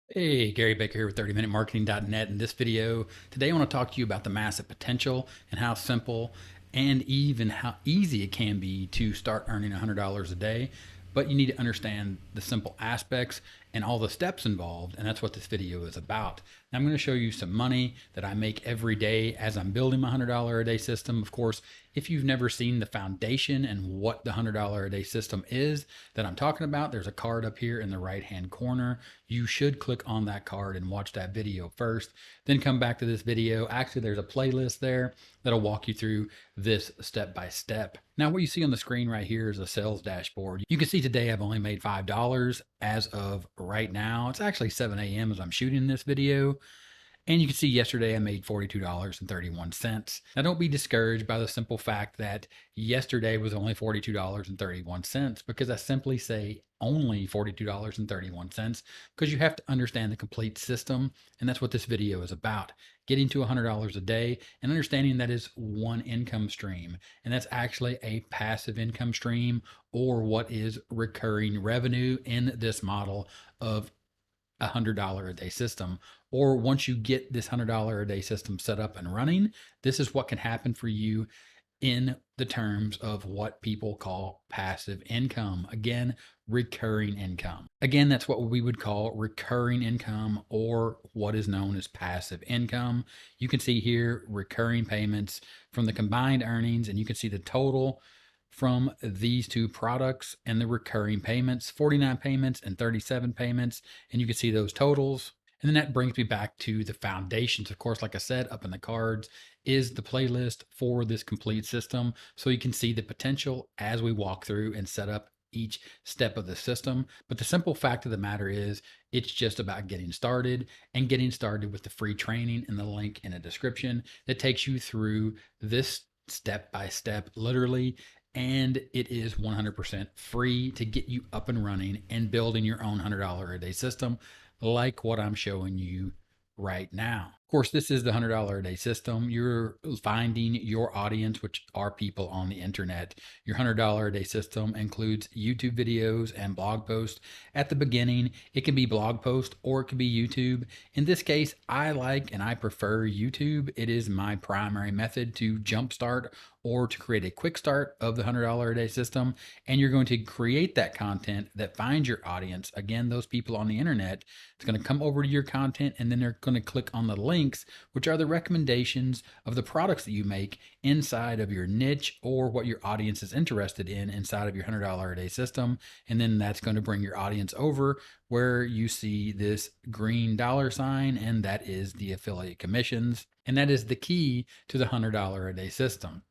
Hey, Gary Baker here with 30minutemarketing.net. In this video, today I want to talk to you about the massive potential and how simple and even how easy it can be to start earning $100 a day. But you need to understand the simple aspects and all the steps involved, and that's what this video is about. Now, I'm going to show you some money that I make every day as I'm building my $100 a day system. Of course, if you've never seen the foundation and what the $100 a day system is that I'm talking about, there's a card up here in the right hand corner. You should click on that card and watch that video first, then come back to this video. Actually, there's a playlist there that'll walk you through this step by step. Now, what you see on the screen right here is a sales dashboard. You can see today I've only made $5 as of right now. It's actually 7 a.m. as I'm shooting this video. And you can see yesterday I made $42.31. Now, don't be discouraged by the simple fact that yesterday was only $42.31, because I simply say only $42.31 because you have to understand the complete system. And that's what this video is about: getting to $100 a day and understanding that is one income stream. And that's actually a passive income stream, or what is recurring revenue in this model of $100 a day system. Or once you get this $100 a day system set up and running, this is what can happen for you in the terms of what people call passive income. Again, recurring income. Again, that's what we would call recurring income, or what is known as passive income. You can see here recurring payments from the combined earnings, and you can see the total from these two products and the recurring payments: 49 payments and 37 payments. And you can see those totals. And then that brings me back to the foundations. Of course, like I said, up in the cards is the playlist for this complete system. So you can see the potential as we walk through and set up each step of the system. But the simple fact of the matter is, it's just about getting started, and getting started with the free training in the link in the description that takes you through this step by step, literally. And it is 100% free to get you up and running and building your own $100 a day system, like what I'm showing you right now. Of course, this is the $100 a day system. You're finding your audience, which are people on the internet. Your $100 a day system includes YouTube videos and blog posts. At the beginning, it can be blog post or it can be YouTube. In this case, I like and I prefer YouTube. It is my primary method to jumpstart or to create a quick start of the $100 a day system. And you're going to create that content that finds your audience. Again, those people on the internet, it's going to come over to your content, and then they're going to click on the links, which are the recommendations of the products that you make inside of your niche, or what your audience is interested in inside of your $100 a day system. And then that's going to bring your audience over where you see this green dollar sign, and that is the affiliate commissions. And that is the key to the $100 a day system.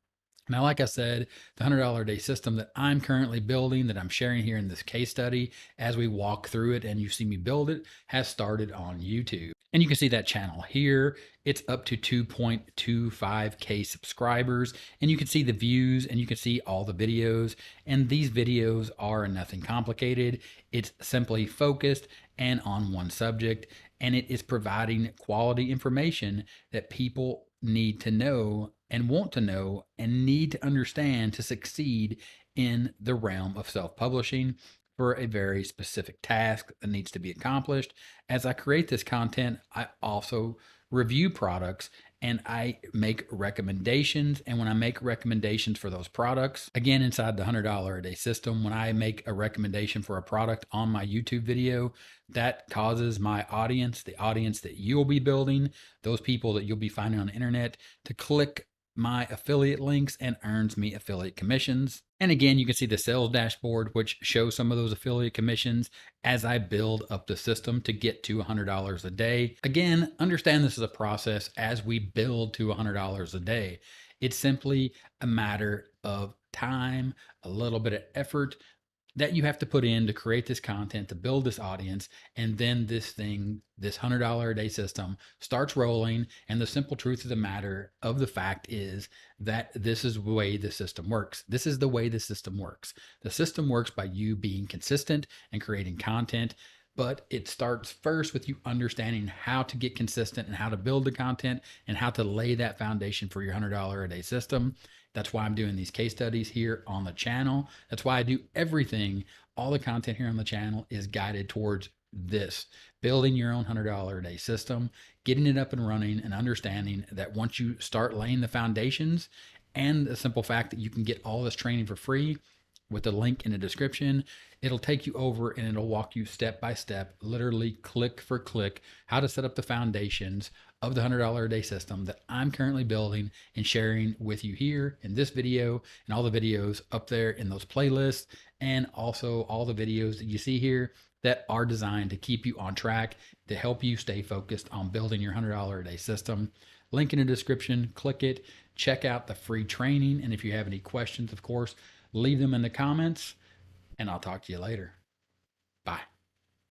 Now, like I said, the $100 a day system that I'm currently building, that I'm sharing here in this case study as we walk through it and you see me build it, has started on YouTube. And you can see that channel here. It's up to 2.25K subscribers. And you can see the views, and you can see all the videos. And these videos are nothing complicated. It's simply focused and on one subject. And it is providing quality information that people need to know and want to know and need to understand to succeed in the realm of self-publishing for a very specific task that needs to be accomplished. As I create this content, I also review products and I make recommendations. And when I make recommendations for those products, again, inside the $100 a day system, when I make a recommendation for a product on my YouTube video, that causes my audience, the audience that you'll be building, those people that you'll be finding on the internet, to click my affiliate links and earns me affiliate commissions. And again, you can see the sales dashboard, which shows some of those affiliate commissions as I build up the system to get to $100 a day. Again, understand this is a process as we build to $100 a day. It's simply a matter of time, a little bit of effort that you have to put in to create this content, to build this audience. And then this thing, this $100 a day system, starts rolling. And the simple truth of the matter of the fact is that this is the way the system works. This is the way the system works. The system works by you being consistent and creating content. But it starts first with you understanding how to get consistent and how to build the content and how to lay that foundation for your $100 a day system. That's why I'm doing these case studies here on the channel. That's why I do everything. All the content here on the channel is guided towards this: building your own $100 a day system, getting it up and running, and understanding that once you start laying the foundations, and the simple fact that you can get all this training for free with the link in the description, it'll take you over and it'll walk you step by step, literally click for click, how to set up the foundations of the $100 a day system that I'm currently building and sharing with you here in this video, and all the videos up there in those playlists, and also all the videos that you see here that are designed to keep you on track, to help you stay focused on building your $100 a day system. Link in the description, click it, check out the free training. And if you have any questions, of course, leave them in the comments, and I'll talk to you later. Bye.